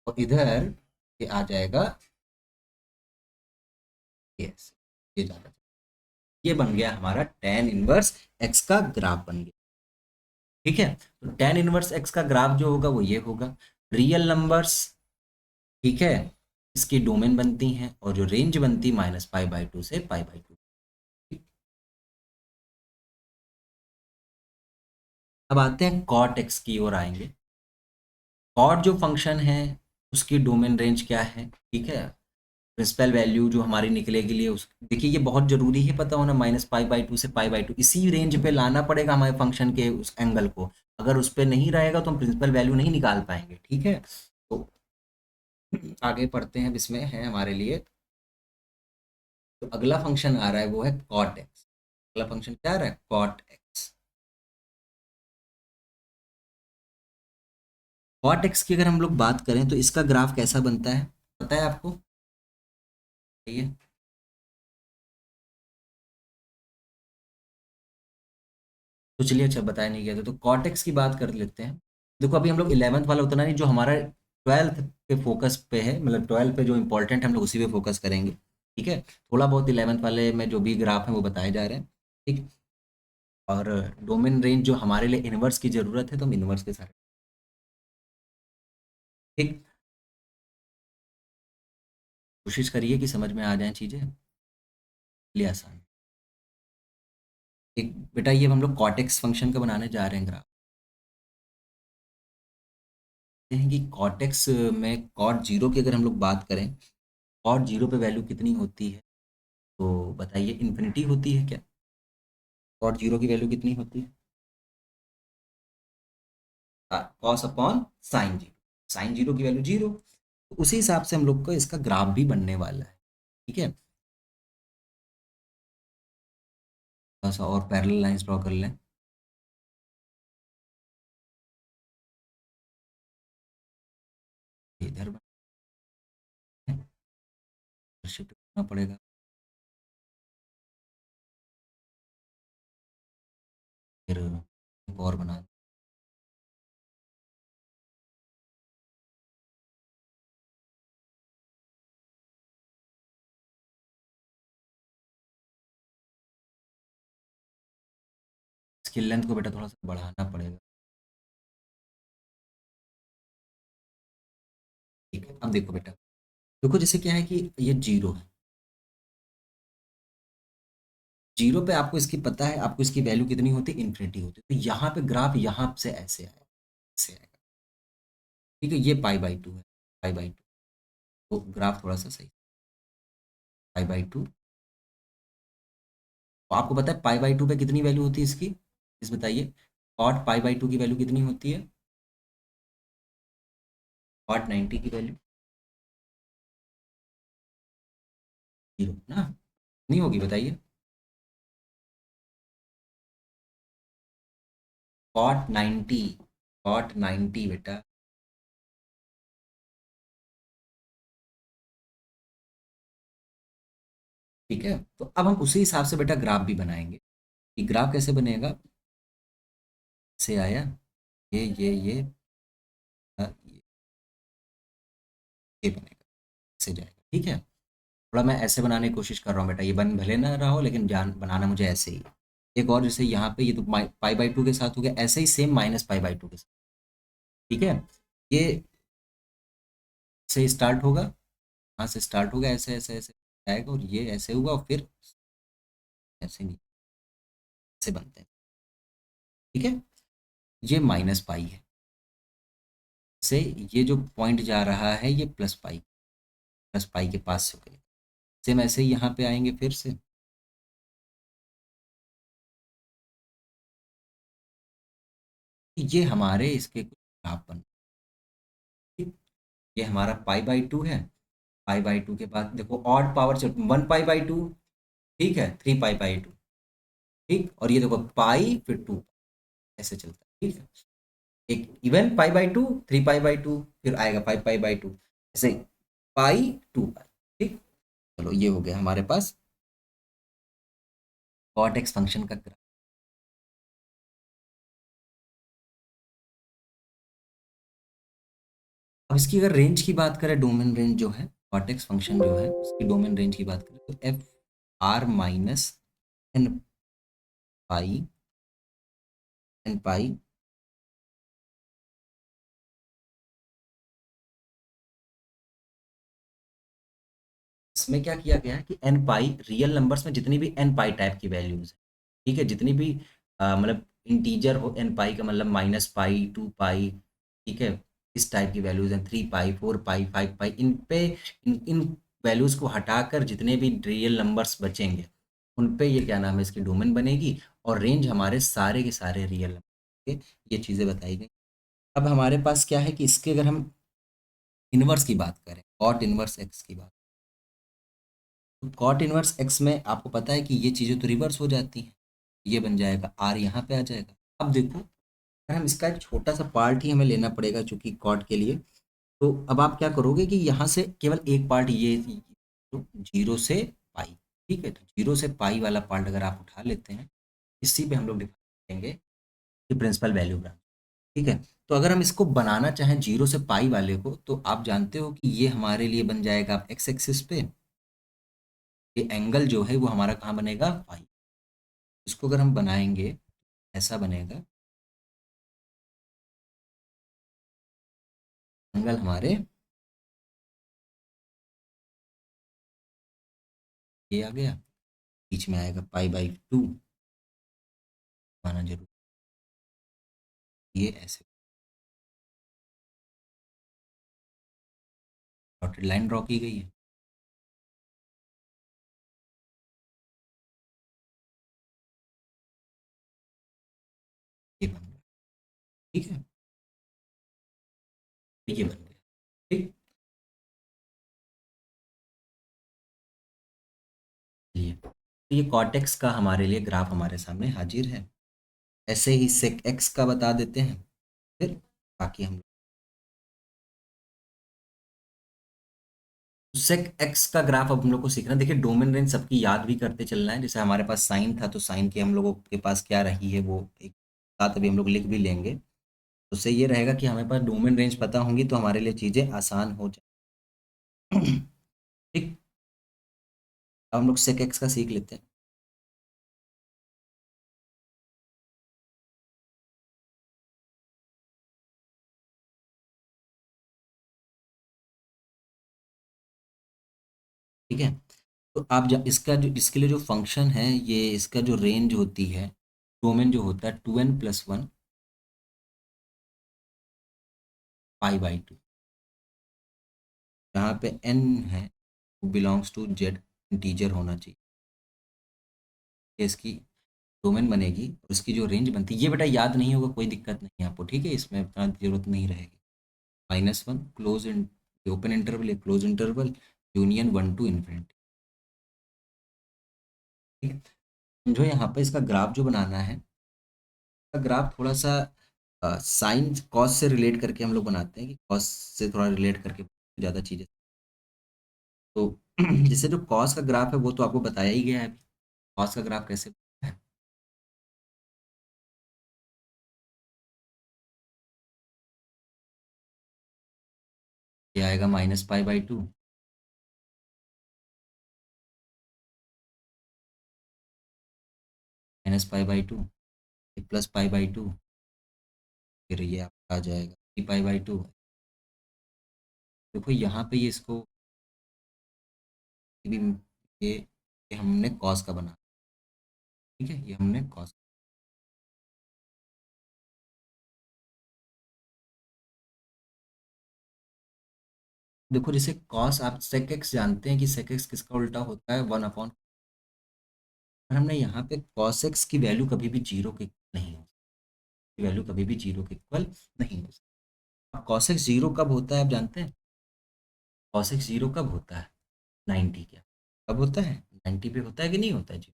और इधर ये आ जाएगा, यस, ये ज्यादा, ये बन गया हमारा टेन इनवर्स एक्स का ग्राफ बन गया। ठीक है, तो टेन इनवर्स एक्स का ग्राफ जो होगा वो ये होगा, रियल नंबर्स, ठीक है, इसकी डोमेन बनती हैं, और जो रेंज बनती माइनस पाई बाई टू से पाई बाई टू। अब आते हैं कॉट एक्स की ओर आएंगे। कॉट जो फंक्शन है उसकी डोमेन रेंज क्या है, ठीक है, प्रिंसिपल वैल्यू जो हमारी निकलेगी लिए उस देखिए ये बहुत जरूरी है पता होना, -π/2 से π/2 इसी रेंज पे लाना पड़ेगा हमारे फंक्शन के उस एंगल को। अगर उस पे नहीं रहेगा तो हम प्रिंसिपल वैल्यू नहीं निकाल पाएंगे, ठीक है। तो आगे पढ़ते हैं, अब इसमें है हमारे लिए तो अगला फंक्शन आ रहा है वो है कॉट एक्स। अगला फंक्शन क्या आ रहा है, कॉट एक्स। कॉट एक्स की अगर हम लोग बात करें तो इसका ग्राफ कैसा बनता है पता है आपको, ये तो चलिए अच्छा बताया नहीं गया था तो कॉटेक्स की बात कर लेते हैं। देखो अभी हम लोग 11th वाला उतना नहीं, जो हमारा 12th पे फोकस पे है, मतलब 12 पे जो इंपॉर्टेंट है हम लोग उसी पे फोकस करेंगे, ठीक है। थोड़ा बहुत 11th वाले में जो भी ग्राफ है वो बताए जा रहे हैं, ठीक। और डोमेन रेंज जो हमारे लिए इनवर्स की जरूरत है तो हम इनवर्स के साथ, ठीक। कोशिश करिए कि समझ में आ जाए चीज़ें, लिए आसान। एक बेटा ये हम लोग कॉटेक्स फंक्शन का बनाने जा रहे हैं ग्राफ। हैं कि कॉटेक्स में कॉट जीरो की अगर हम लोग बात करें, कॉट जीरो पे वैल्यू कितनी होती है तो बताइए, इन्फिनिटी होती है क्या। कॉट जीरो की वैल्यू कितनी होती है, cos upon sine zero. Sine zero की वैल्यू जीरो, तो उसी हिसाब से हम लोग को इसका ग्राफ भी बनने वाला है, ठीक है। थोड़ा सा और पैरेलल लाइंस ड्रॉ कर लें, इधर शिफ्ट करना पड़ेगा, फिर एक और बना, इसकी लेंथ को बेटा थोड़ा सा बढ़ाना पड़ेगा, ठीक है। अब देखो बेटा, देखो जैसे क्या है कि ये जीरो है, जीरो पे आपको इसकी पता है, आपको इसकी वैल्यू कितनी होती है, इन्फिनिटी होती है, तो यहाँ पे ग्राफ यहाँ से ऐसे आएगा, ऐसे आएगा, ठीक है। ये π/2 है, π/2, तो ग्राफ थोड़ा सा सही, π/2। तो आपको पता है π/2 पे कितनी वैल्यू होती है इसकी, इस बताइए, कॉट π/2 की वैल्यू कितनी होती है, कॉट 90 की वैल्यू जीरो ना, नहीं होगी बताइए, कॉट 90, कॉट 90 बेटा, ठीक है। तो अब हम उसी हिसाब से बेटा ग्राफ भी बनाएंगे, कि ग्राफ कैसे बनेगा, से आया ये ये बनेगा, से जाएगा, ठीक है। थोड़ा मैं ऐसे बनाने की कोशिश कर रहा हूँ बेटा, ये बन भले ना रहा हो लेकिन जान बनाना मुझे ऐसे ही है। एक और जैसे यहाँ पे ये तो π/2 के साथ हो गया, ऐसे ही सेम -π/2 के साथ, ठीक है। ये से स्टार्ट होगा, यहाँ से स्टार्ट होगा, ऐसे ऐसे ऐसे आएगा और ये ऐसे होगा और फिर ऐसे नहीं, ऐसे बनते हैं, ठीक है। ये -π है, से ये जो पॉइंट जा रहा है ये प्लस पाई के पास से होगा, सेम ऐसे ही यहाँ पे आएंगे फिर से, ये हमारे इसके कुछ ग्राफ बन, ठीक। ये हमारा π/2 है, π/2 के बाद देखो ऑड पावर 1π/2, ठीक है, 3π/2, ठीक। और ये देखो पाई फिर 2 ऐसे चलता है, ठीक है। एक इवन π/2, 3π/2, फिर आएगा 5π/2, ऐसे ही π 2π, ठीक। चलो ये हो गया हमारे पास कॉट एक्स फंक्शन का ग्राफ। अब इसकी अगर रेंज की बात करें, डोमेन रेंज जो है कॉट एक्स फंक्शन जो है उसकी डोमेन रेंज की बात करें तो F r - n π इसमें क्या किया गया है कि एन पाई रियल नंबर्स में जितनी भी एन पाई टाइप की वैल्यूज है, ठीक है, जितनी भी मतलब इंटीजर हो, एन पाई का मतलब -π, 2π, ठीक है, इस टाइप की वैल्यूज हैं, 3π, 4π, 5π, इन पे इन वैल्यूज़ को हटाकर जितने भी रियल नंबर्स बचेंगे उन पे ये क्या नाम है इसकी डोमेन बनेगी, और रेंज हमारे सारे के सारे रियल नंबर के, ये चीज़ें बताई गई। अब हमारे पास क्या है कि इसके अगर हम इन्वर्स की बात करें, कॉट इन्वर्स एक्स की बात, तो कॉट इन्वर्स एक्स में आपको पता है कि ये चीज़ें तो रिवर्स हो जाती हैं, ये बन जाएगा आर यहाँ पे आ जाएगा। अब देखो, अगर हम इसका एक छोटा सा पार्ट ही हमें लेना पड़ेगा चूंकि कॉट के लिए, तो अब आप क्या करोगे कि यहाँ से केवल एक पार्ट ये तो जीरो से पाई, ठीक है, तो जीरो से पाई वाला पार्ट अगर आप उठा लेते हैं, इसी पे हम लोग डिफाइन करेंगे कि प्रिंसिपल वैल्यू ब्रांच, ठीक है। तो अगर हम इसको बनाना चाहें जीरो से पाई वाले को, तो आप जानते हो कि ये हमारे लिए बन जाएगा एक्स एक्सिस पे, ये एंगल जो है वो हमारा कहाँ बनेगा, पाई। इसको अगर हम बनाएंगे ऐसा बनेगा, एंगल हमारे ये आ गया, बीच में आएगा पाई बाई टू, माना जरूर, ये ऐसे डॉटेड लाइन ड्रॉ की गई है, ये बन गया, ठीक है, ये बन गया, ठीक। चलिए, तो ये कॉटेक्स का हमारे लिए ग्राफ हमारे सामने हाजिर है। ऐसे ही सेक एक्स का बता देते हैं, फिर बाकी हम सेक एक्स का ग्राफ अब हम लोग को सीखना है। देखिए डोमेन रेंज सबकी याद भी करते चलना है, जैसे हमारे पास साइन था तो साइन की हम लोगों के पास क्या रही है वो एक साथ अभी हम लोग लिख भी लेंगे। तो उससे ये रहेगा कि हमें पास डोमेन रेंज पता होंगी तो हमारे लिए चीज़ें आसान हो जाए। ठीक, अब हम लोग सेक एक्स का सीख लेते हैं। ठीक है, तो आप इसका जो इसके लिए जो फंक्शन है, ये इसका जो रेंज होती है, डोमेन जो होता है 2n+1 पाई बाई टू, जहाँ पे n है वो बिलोंग्स टू जेड, इंटीजर होना चाहिए, ये इसकी डोमेन बनेगी और इसकी जो रेंज बनती है, ये बेटा याद नहीं होगा कोई दिक्कत नहीं है आपको, ठीक है, इसमें इतना जरूरत नहीं रहेगी। -1 क्लोज इन ओपन इंटरवल या क्लोज इंटरवल यूनियन 1 to ∞, ठीक है। समझो यहाँ पे इसका ग्राफ जो बनाना है, इसका ग्राफ थोड़ा सा साइन कॉस से रिलेट करके हम लोग बनाते हैं, कि कॉस से थोड़ा रिलेट करके ज़्यादा चीज़ें, तो जैसे जो कॉस का ग्राफ है वो तो आपको बताया ही गया है, कॉस का ग्राफ कैसे बनता है, ये आएगा -π/2, -π/2, +π/2, फिर ये आपका आ जाएगा 3π/2। देखो यहाँ पे ये इसको भी ये हमने कॉस का बना, ठीक है, ये हमने कॉस, देखो जैसे कॉस आप सेक एक्स जानते हैं कि सेक एक्स किसका उल्टा होता है 1/, और हमने यहाँ पे कॉस एक्स की वैल्यू कभी भी जीरो के नहीं हो, वैल्यू कभी भी जीरो के इक्वल नहीं हो सकती। अब कॉस एक्स जीरो कब होता है आप जानते हैं, कॉस एक्स जीरो कब होता है, 90 क्या कब होता है, 90 पे होता है कि नहीं होता है जी,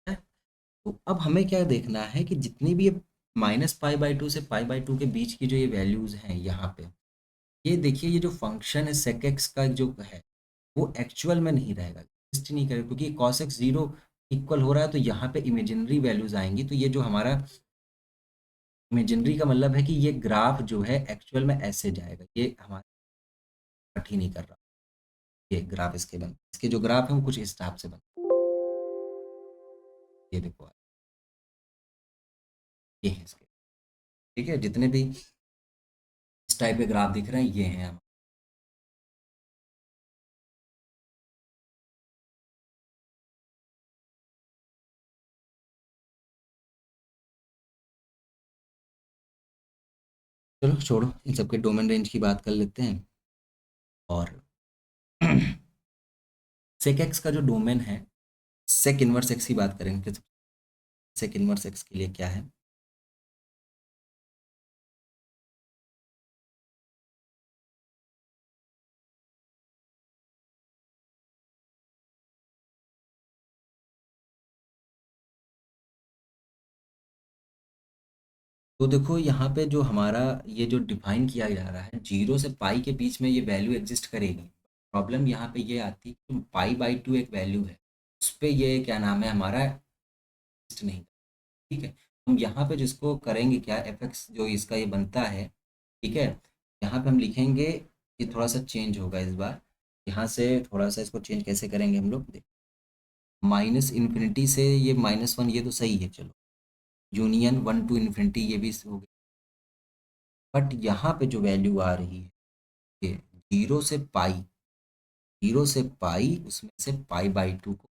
है? तो अब हमें क्या देखना है कि जितनी भी ये -π/2 से π/2 के बीच की जो ये वैल्यूज हैं यहाँ पे, ये देखिए ये जो फंक्शन है sec x का जो है वो एक्चुअल में नहीं रहेगा, एग्जिस्ट नहीं करेगा, क्योंकि cos x जीरो इक्वल हो रहा है, तो यहाँ पे इमेजिनरी वैल्यूज आएंगी, तो ये जो हमारा इमेजिनरी का मतलब है कि ये ग्राफ जो है एक्चुअल में ऐसे जाएगा, ये हमारा कट ही नहीं कर रहा, ये ग्राफ इसके जो ग्राफ है वो कुछ इस टाइप से बन, ये देखो, ये है इसके, ठीक है, जितने भी इस टाइप के ग्राफ दिख रहे हैं ये हैं। चलो छोड़ो इन सबके, डोमेन रेंज की बात कर लेते हैं, और सेक एक्स का जो डोमेन है, सेक इनवर्स एक्स की बात करेंगे तो सेक इनवर्स एक्स के लिए क्या है? तो देखो यहाँ पे जो हमारा ये जो डिफाइन किया जा रहा है, 0 से पाई के बीच में ये वैल्यू एग्जिस्ट करेगी। प्रॉब्लम यहाँ पे ये आती है कि पाई बाई टू एक वैल्यू है, उस पे ये क्या नाम है हमारा एग्जिस्ट नहीं। ठीक है, हम यहाँ पे जिसको करेंगे क्या, एफ एक्स जो इसका ये बनता है, ठीक है, यहाँ पे हम लिखेंगे, ये थोड़ा सा चेंज होगा इस बार। यहाँ से थोड़ा सा इसको चेंज कैसे करेंगे हम लोग, देख, माइनस इन्फिनिटी से ये -1, ये तो सही है, चलो, यूनियन 1 टू इन्फिनिटी ये भी हो गया। बट यहाँ पे जो वैल्यू आ रही है, ये 0 से पाई, 0 से पाई, उसमें से पाई बाई टू को,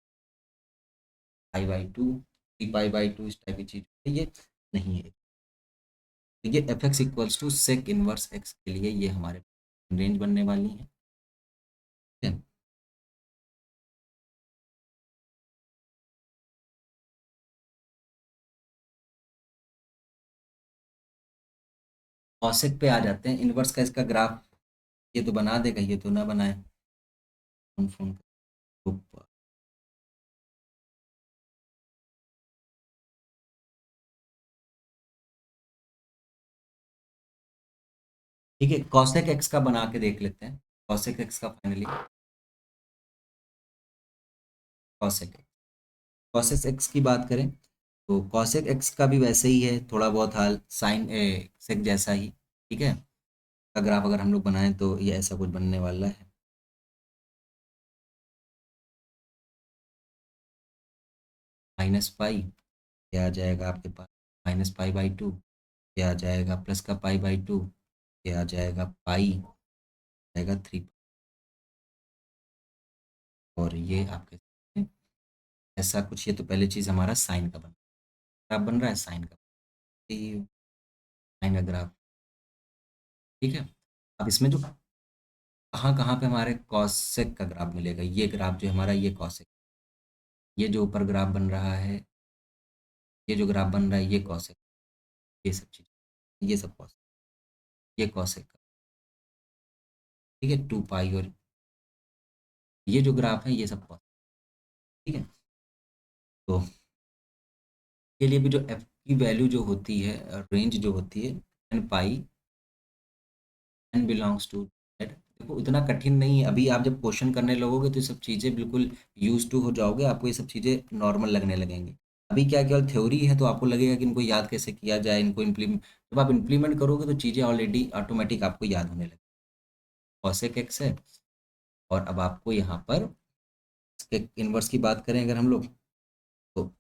pi by two, pi by two, इस टाइप की चीज़ ये नहीं है। तो ये f x equals to sec inverse x के लिए ये हमारे रेंज बनने वाली है। ठीक है? कॉसेक पे आ जाते हैं, इनवर्स का इसका ग्राफ ये तो बना देगा, ये तो ना बनाए, फोन फोन ऊपर। ठीक है, कॉसेक एक्स का बना के देख लेते हैं, कॉसेक एक्स का फाइनली, कॉसेक कॉसेक एक्स की बात करें तो कॉसेक एक्स का भी वैसे ही है, थोड़ा बहुत हाल साइन सेक जैसा ही। ठीक है, का ग्राफ अगर हम लोग बनाएं तो ये ऐसा कुछ बनने वाला है, माइनस पाई, ये आ जाएगा आपके पास माइनस पाई बाई टू, ये आ जाएगा प्लस का पाई बाई टू, ये आ जाएगा पाई, आएगा 3, और ये आपके सामने ऐसा कुछ, ये तो पहले चीज़ हमारा साइन का ग्राफ बन रहा है, साइन का, ये साइन का ग्राफ। ठीक है, अब इसमें जो कहाँ कहाँ पे हमारे कॉसेक का ग्राफ मिलेगा, ये ग्राफ जो हमारा, ये कॉसेक, ये जो ऊपर ग्राफ बन रहा है, ये जो ग्राफ बन रहा है, ये कॉसेक, ये सब चीज़, ये सब कॉसेक, ये कॉसेक का। ठीक है, 2 पाई, और ये जो ग्राफ है ये सब कॉसेक। ठीक है, तो के लिए भी जो एफ की वैल्यू जो होती है, रेंज जो होती है, n pi, n belongs to Z. देखो इतना कठिन नहीं है, अभी आप जब क्वेश्चन करने लगोगे तो ये सब चीज़ें बिल्कुल यूज टू हो जाओगे, आपको ये सब चीज़ें नॉर्मल लगने लगेंगी। अभी क्या केवल थ्योरी है, तो आपको लगेगा कि इनको याद कैसे किया जाए, इनको इम्प्लीमेंट, जब आप इम्प्लीमेंट करोगे तो चीज़ें ऑलरेडी ऑटोमेटिक आपको याद होने लगेगी। कॉसेक एक्स है, और अब आपको यहाँ पर इसके इन्वर्स की बात करें अगर हम लोग, तो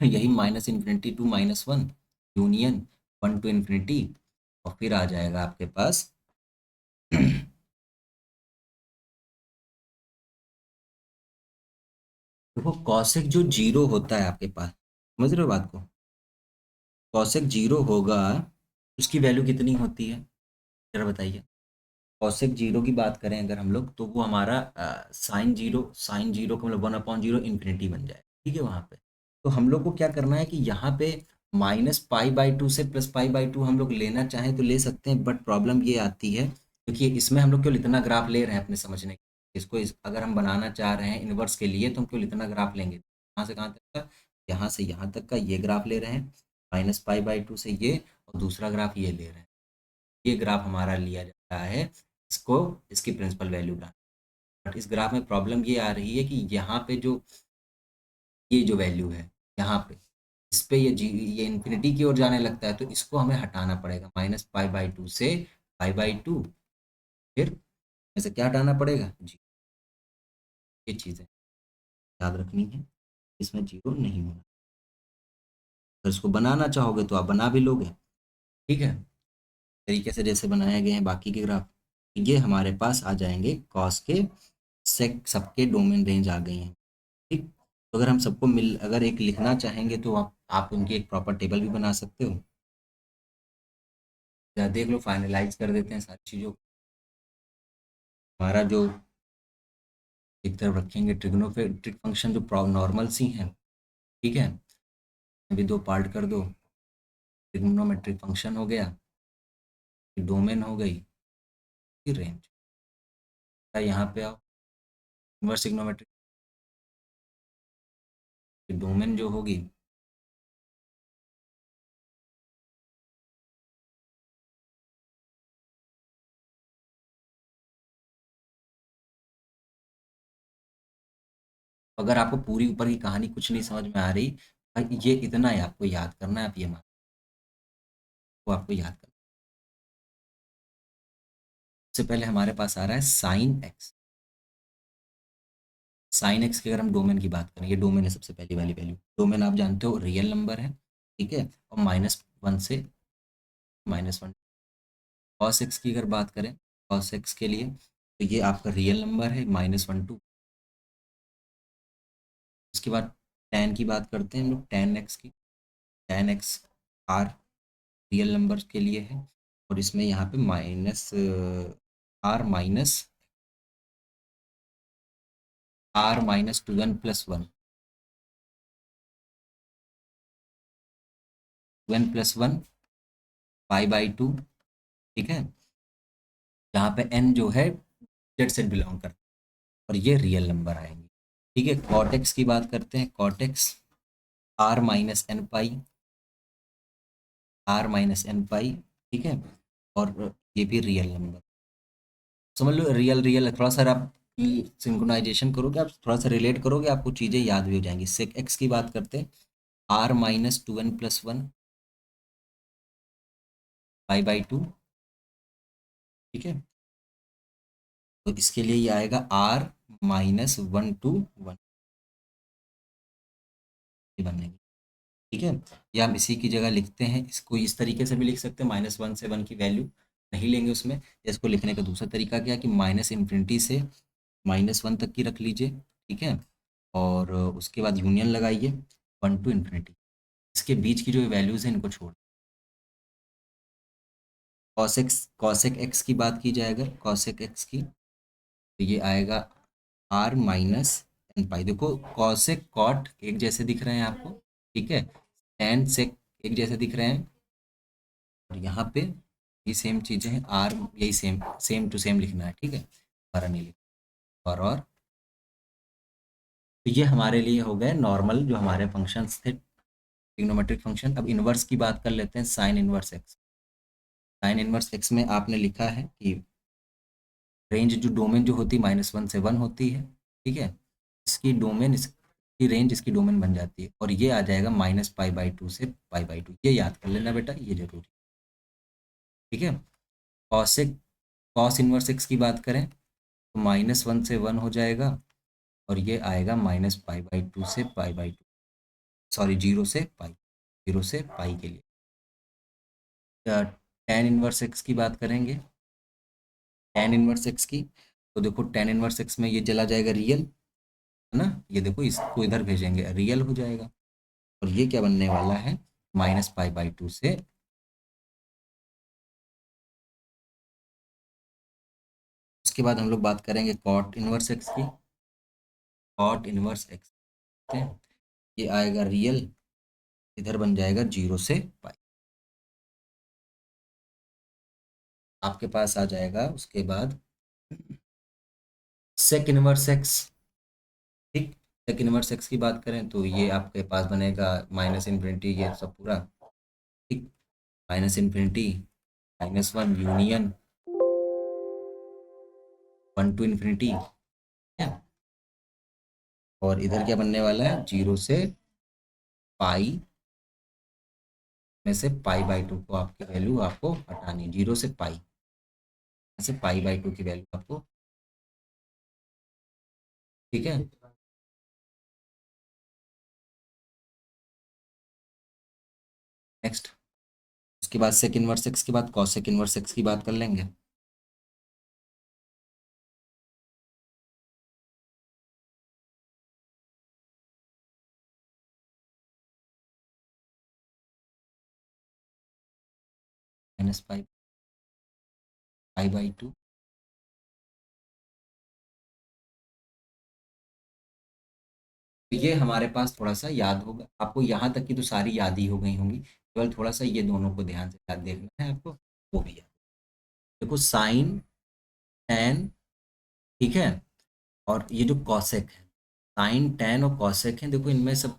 यही -∞ to -1, यूनियन 1 टू इन्फिनिटी, और फिर आ जाएगा आपके पास देखो कौशिक जो जीरो होता है आपके पास, समझ रहे हो बात को, कौशिक जीरो होगा, उसकी वैल्यू कितनी होती है, जरा बताइए। कौशिक जीरो की बात करें अगर हम लोग, तो वो हमारा साइन जीरो, साइन जीरो का मतलब 1/0 इन्फिनिटी बन जाए। ठीक है, वहाँ पे तो हम लोग को क्या करना है कि यहाँ पे -पाई/2 से +पाई/2 हम लोग लेना चाहें तो ले सकते हैं, बट प्रॉब्लम ये आती है क्योंकि इसमें हम लोग केवल इतना ग्राफ ले रहे हैं अपने समझने के, इसको अगर हम बनाना चाह रहे हैं इन्वर्स के लिए तो हम केवल इतना ग्राफ लेंगे, कहाँ से कहाँ तक का, यहाँ से यहाँ तक का ये ग्राफ ले रहे हैं, -पाई/2 से ये, और दूसरा ग्राफ ये ले रहे हैं, ये ग्राफ हमारा लिया जाता है, इसको, इसकी प्रिंसिपल वैल्यू बनाना। बट इस ग्राफ में प्रॉब्लम ये आ रही है कि यहाँ पे जो ये जो वैल्यू है, यहाँ पे इस पे ये इन्फिनिटी की ओर जाने लगता है, तो इसको हमें हटाना पड़ेगा, -पाई/2 से पाई/2, फिर ऐसे क्या हटाना पड़ेगा जी, ये चीज़ें याद रखनी है, इसमें जीरो नहीं होना। अगर इसको बनाना चाहोगे तो आप बना भी लोगे। ठीक है, तरीके से जैसे बनाए गए हैं बाकी के ग्राफ, ये हमारे पास आ जाएंगे कॉस के सेक, सबके डोमेन रेंज आ गई हैं। ठीक, तो अगर हम सबको मिल अगर एक लिखना चाहेंगे तो आप उनकी एक प्रॉपर टेबल भी बना सकते हो। या देख लो, फाइनलाइज कर देते हैं सारी चीज़ों को। हमारा जो एक तरफ रखेंगे ट्रिग्नोमेट्रिक फंक्शन जो नॉर्मल सी हैं, ठीक है, अभी दो पार्ट कर दो। ट्रिग्नोमेट्रिक फंक्शन हो गया, डोमेन हो गई, फिर रेंज। यहाँ पे आओ, इनवर्स ट्रिग्नोमेट्रिक डोमेन जो होगी, अगर आपको पूरी ऊपर की कहानी कुछ नहीं समझ में आ रही, भाई ये इतना है आपको याद करना है, आप ये मान, वो आपको याद करना। सबसे पहले हमारे पास आ रहा है साइन एक्स। साइन एक्स की अगर हम डोमेन की बात करें, ये डोमेन है सबसे पहली वाली वैल्यू। डोमेन आप जानते हो रियल नंबर है, ठीक है, और -1 से -1। कॉस एक्स की अगर बात करें, कॉस एक्स के लिए तो ये आपका रियल नंबर है, -1 to। उसके बाद tan की बात करते हैं हम लोग, tan एक्स की। tan x are real number के लिए है, और इसमें यहाँ पे r -2n+1, 2n+1 π/2, ठीक है, जहाँ पे n जो है जेड से बिलोंग करता है, और ये रियल नंबर आएंगे। ठीक है, कॉट एक्स की बात करते हैं। कॉट एक्स r-n पाई, ठीक है, और ये भी रियल नंबर। समझ लो, रियल रियल थोड़ा सा आप सिंक्रोनाइजेशन करोगे, आप थोड़ा सा रिलेट करोगे, आपको चीज़ें याद भी हो जाएंगी। सेक एक्स की बात करते हैं, r-2n+1 π/2, ठीक है, तो इसके लिए ये आएगा r-1 to 1, ये बनेगी। ठीक है, या हम इसी की जगह लिखते हैं, इसको इस तरीके से भी लिख सकते हैं, -1 से 1 की वैल्यू नहीं लेंगे उसमें। या इसको लिखने का दूसरा तरीका क्या है कि -∞ से -1 तक की रख लीजिए, ठीक है, और उसके बाद यूनियन लगाइए 1 to ∞। इसके बीच की जो वैल्यूज़ हैं इनको छोड़। कॉसेक एक्स की बात की जाए अगर, कॉसेक एक्स की, तो ये आएगा r-n पाई। देखो, कॉसेक कॉट एक जैसे दिख रहे हैं आपको, ठीक है, टैन सेक एक जैसे दिख रहे हैं, और यहाँ पे ये सेम चीज़ें हैं, आर यही सेम सेम टू सेम लिखना है, ठीक है, हमारा नहीं लिखना। और तो ये हमारे लिए हो गए नॉर्मल जो हमारे फंक्शंस थे, ट्रिग्नोमेट्रिक फंक्शन। अब इन्वर्स की बात कर लेते हैं, sign inverse x. Sign inverse x में आपने लिखा है कि रेंज जो डोमेन जो होती है -1 से 1 होती है, ठीक है, इसकी डोमेन इसकी रेंज इसकी डोमेन बन जाती है, और ये आ जाएगा -π/2 से π/2। ये याद कर लेना बेटा, ये जरूरी, ठीक है। कॉसेक कॉस इन्वर्स एक्स की बात करें तो -1 से 1 हो जाएगा, और ये आएगा -π/2 से π/2, सॉरी 0 से पाई के लिए। tan इनवर्स एक्स की बात करेंगे, tan इनवर्स एक्स की, तो देखो tan इनवर्स एक्स में ये चला जाएगा रियल, है ना, ये देखो इसको इधर भेजेंगे रियल हो जाएगा, और ये क्या बनने वाला है, -π/2 से। उसके बाद हम लोग बात करेंगे कॉट इनवर्स एक्स की। कॉट इनवर्स एक्स, ठीक है, ये आएगा रियल, इधर बन जाएगा 0 से पाई। आपके पास आ जाएगा उसके बाद सेक इनवर्स एक्स, ठीक। सेक इनवर्स एक्स की बात करें तो ये आपके पास बनेगा -∞, ये सब पूरा, ठीक, -∞, -1 यूनियन 1 to ∞, है, और इधर क्या बनने वाला है, 0 से पाई में से π/2 को आपकी वैल्यू आपको हटानी, 0 से पाई में से π/2 की वैल्यू आपको, ठीक है। नेक्स्ट, उसके बाद सेक इनवर्स एक्स के बाद कॉसेक इनवर्स एक्स की बात कर लेंगे। -पाई, पाई/2। तो ये हमारे पास थोड़ा सा याद होगा आपको, यहाँ तक की तो सारी याद ही हो गई होंगी, केवल थोड़ा सा ये दोनों को ध्यान से याद देखना है आपको, वो भी याद। देखो साइन, टैन, ठीक है, और ये जो कॉसेक है, साइन टैन और कॉसेक है, देखो इनमें सब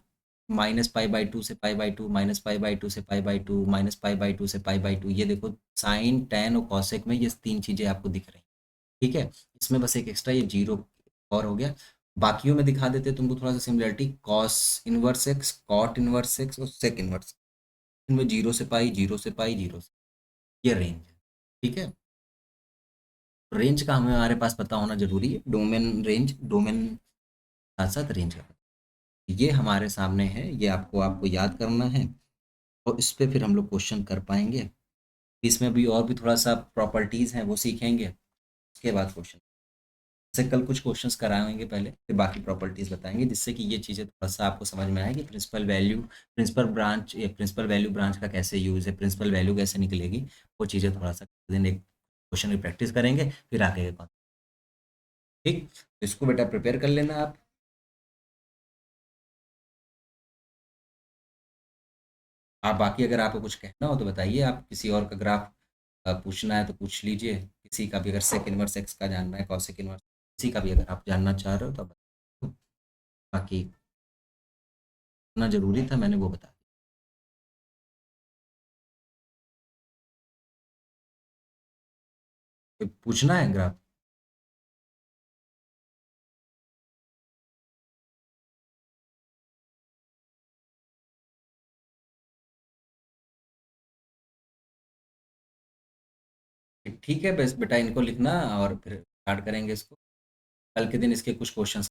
-पाई/2 से पाई/2, -पाई/2 से पाई/2, -पाई/2 से पाई/2, ये देखो साइन टैन और कॉसेक में ये तीन चीजें आपको दिख रही हैं। ठीक है, इसमें बस एक एक्स्ट्रा ये जीरो और हो गया। बाकियों में दिखा देते तुमको थोड़ा सा similarity, cos inverse x, cot inverse x और सेक इनवर्स, इनमें जीरो से पाई, जीरो से पाई, जीरो से, ये रेंज है। ठीक है, रेंज का हमें हमारे पास पता होना जरूरी है, डोमेन रेंज, डोमेन साथ साथ रेंज का। ये हमारे सामने है, ये आपको आपको याद करना है, और इस पे फिर हम लोग क्वेश्चन कर पाएंगे। इसमें भी और भी थोड़ा सा प्रॉपर्टीज हैं वो सीखेंगे, उसके बाद क्वेश्चन से कल कुछ क्वेश्चंस कराएंगे पहले, फिर बाकी प्रॉपर्टीज बताएंगे, जिससे कि ये चीज़ें थोड़ा सा आपको समझ में आए कि प्रिंसिपल वैल्यू, प्रिंसिपल ब्रांच, ये प्रिंसिपल वैल्यू ब्रांच का कैसे यूज़ है, प्रिंसिपल वैल्यू कैसे निकलेगी, वो चीज़ें थोड़ा सा दिन एक क्वेश्चन की प्रैक्टिस करेंगे, फिर आगे का। ठीक, तो इसको बेटा प्रिपेयर कर लेना आप। आप बाकी अगर आपको कुछ कहना हो तो बताइए, आप किसी और का ग्राफ पूछना है तो पूछ लीजिए, किसी का भी अगर सेक इनवर्स एक्स का जानना है, कॉसेक इनवर्स, किसी का भी अगर आप जानना चाह रहे हो तो आप बताओ। बाकी इतना ज़रूरी था मैंने वो बता दिया। पूछना है ग्राफ? ठीक है, बस बेटा इनको लिखना और फिर स्टार्ट करेंगे इसको, कल के दिन इसके कुछ क्वेश्चंस